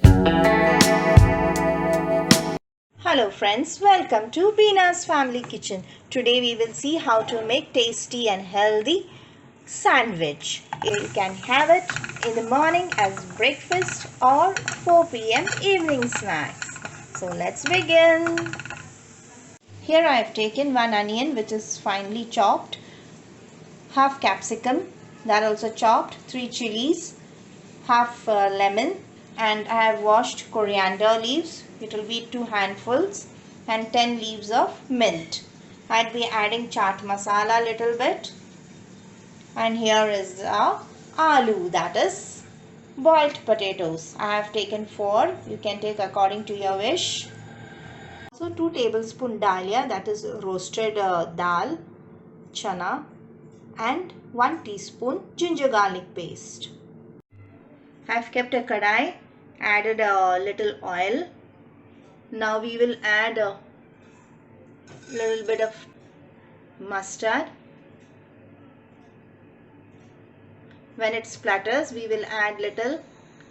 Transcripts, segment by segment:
Hello friends, welcome to BEENA'S Family Kitchen. Today we will see how to make tasty and healthy sandwich. You can have it in the morning as breakfast or 4 p.m. evening snacks. So let's begin. Here I have taken one onion which is finely chopped, half capsicum that also chopped, 3 chilies, half lemon, and I have washed coriander leaves. It will be 2 handfuls, and 10 leaves of mint. I'll be adding chaat masala a little bit, and here is the aloo, that is boiled potatoes. I have taken 4. You can take according to your wish. Also 2 tablespoon dalia, that is roasted dal, chana, and 1 teaspoon ginger garlic paste. I have kept a kadai, added a little oil. Now we will add a little bit of mustard. When it splatters, we will add little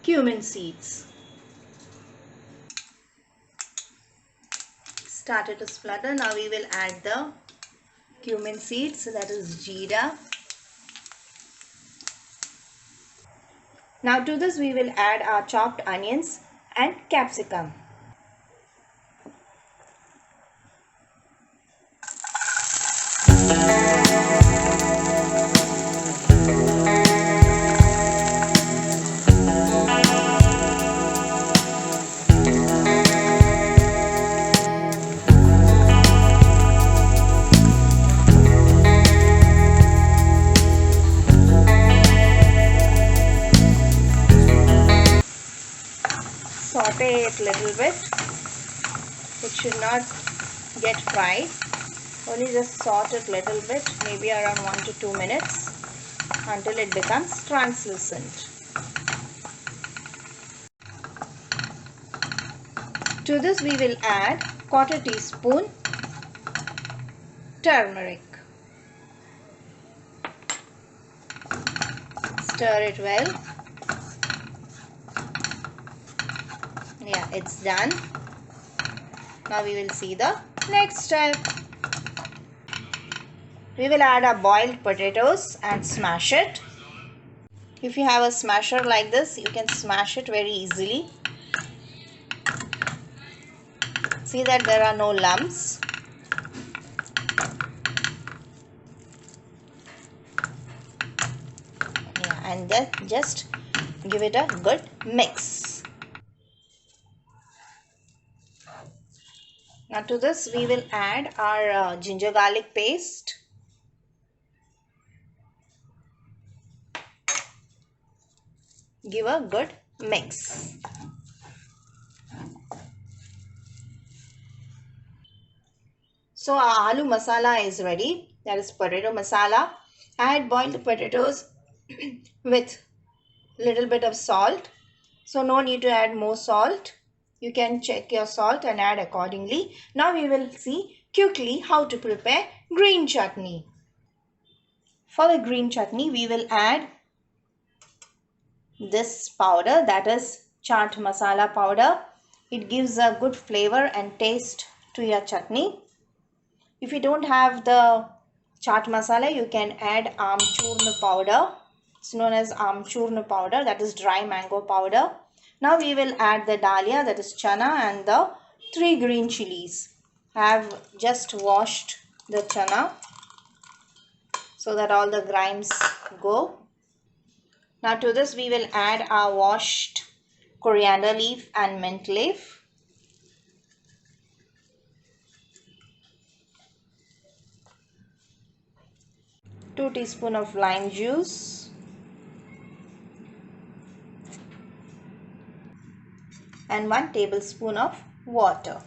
cumin seeds. Started to splatter. Now we will add the cumin seeds, that is jeera. Now to this we will add our chopped onions and capsicum. Saute it a little bit. It should not get fried. Only just saute it a little bit, maybe around 1 to 2 minutes, until it becomes translucent. To this we will add 1/4 teaspoon turmeric. Stir it well. Yeah, it's done. Now we will see the next step. We will add our boiled potatoes and smash it. If you have a smasher like this, you can smash it very easily. See that there are no lumps. Yeah, and then just give it a good mix. Now to this we will add our ginger garlic paste. Give a good mix. So our aloo masala is ready. That is potato masala. I had boiled the potatoes with little bit of salt. So no need to add more salt. You can check your salt and add accordingly. Now we will see quickly how to prepare green chutney. For the green chutney, we will add this powder, that is chaat masala powder. It gives a good flavor and taste to your chutney. If you don't have the chaat masala, you can add amchurna powder. It's known as amchurna powder, that is dry mango powder. Now we will add the dalia, that is chana, and the 3 green chilies. I have just washed the chana so that all the grinds go. Now to this we will add our washed coriander leaf and mint leaf. Two teaspoons of lime juice. And 1 tablespoon of water,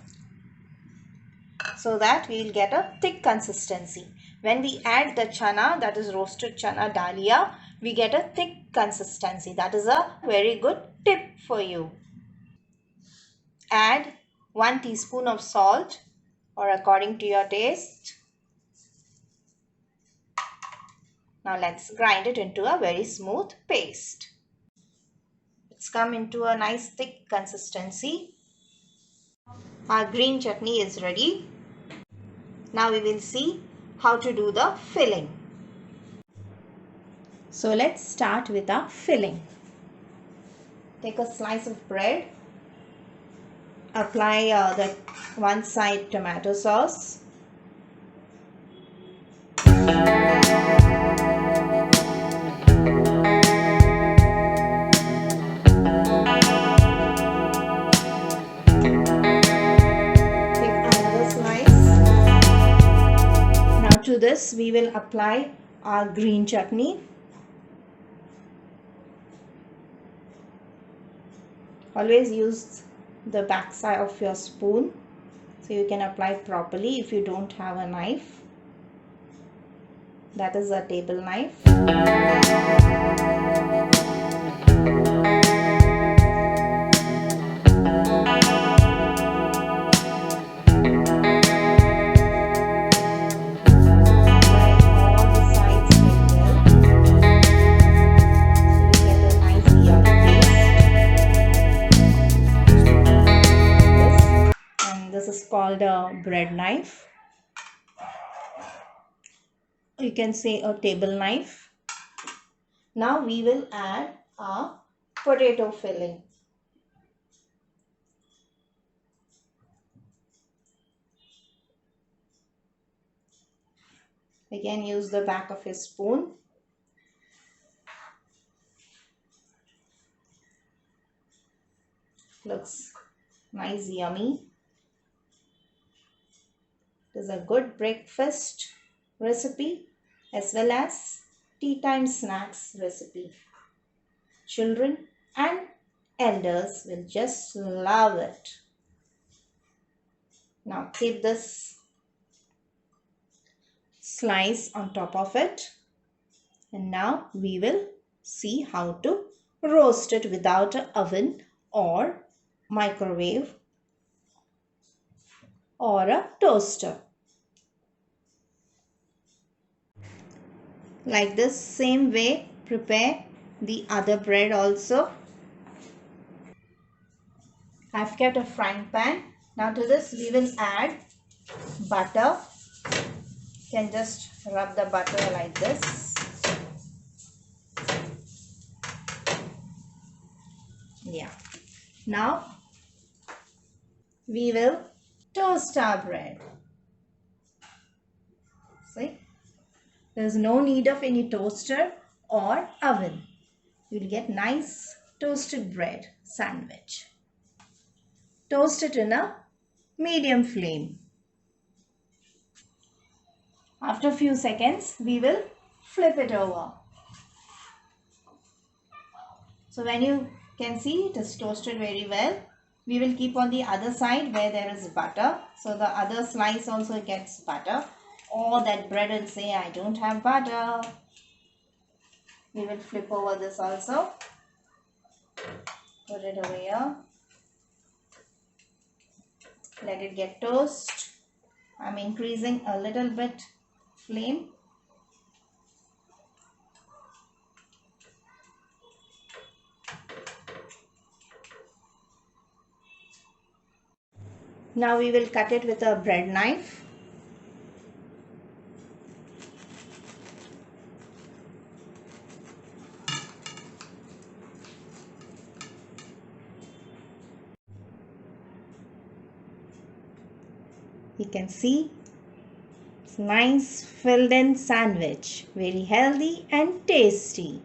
so that we will get a thick consistency. When we add the chana, that is roasted chana dalia, we get a thick consistency. That is a very good tip for you. Add 1 teaspoon of salt, or according to your taste. Now let's grind it into a very smooth paste. It's come into a nice thick consistency. Our green chutney is ready. Now we will see how to do the filling. So let's start with our filling. Take a slice of bread. Apply the one side tomato sauce. To this we will apply our green chutney. Always use the back side of your spoon so you can apply properly if you don't have a knife. That is a table knife. Called a bread knife. You can say a table knife. Now we will add our potato filling. Again, use the back of a spoon. Looks nice, yummy. It is a good breakfast recipe as well as tea time snacks recipe. Children and elders will just love it. Now keep this slice on top of it, and now we will see how to roast it without an oven or microwave or a toaster. Like this same way prepare the other bread also. I've kept a frying pan. Now to this we will add butter. You can just rub the butter like this. Yeah. Now we will toast our bread. See? There is no need of any toaster or oven. You will get nice toasted bread sandwich. Toast it in a medium flame. After a few seconds, we will flip it over. So when you can see it is toasted very well, we will keep on the other side where there is butter. So the other slice also gets butter. Or that bread will say, I don't have butter. We will flip over this also. Put it over here. Let it get toast. I'm increasing a little bit flame. Now we will cut it with a bread knife. You can see it's nice filled in sandwich, very healthy and tasty.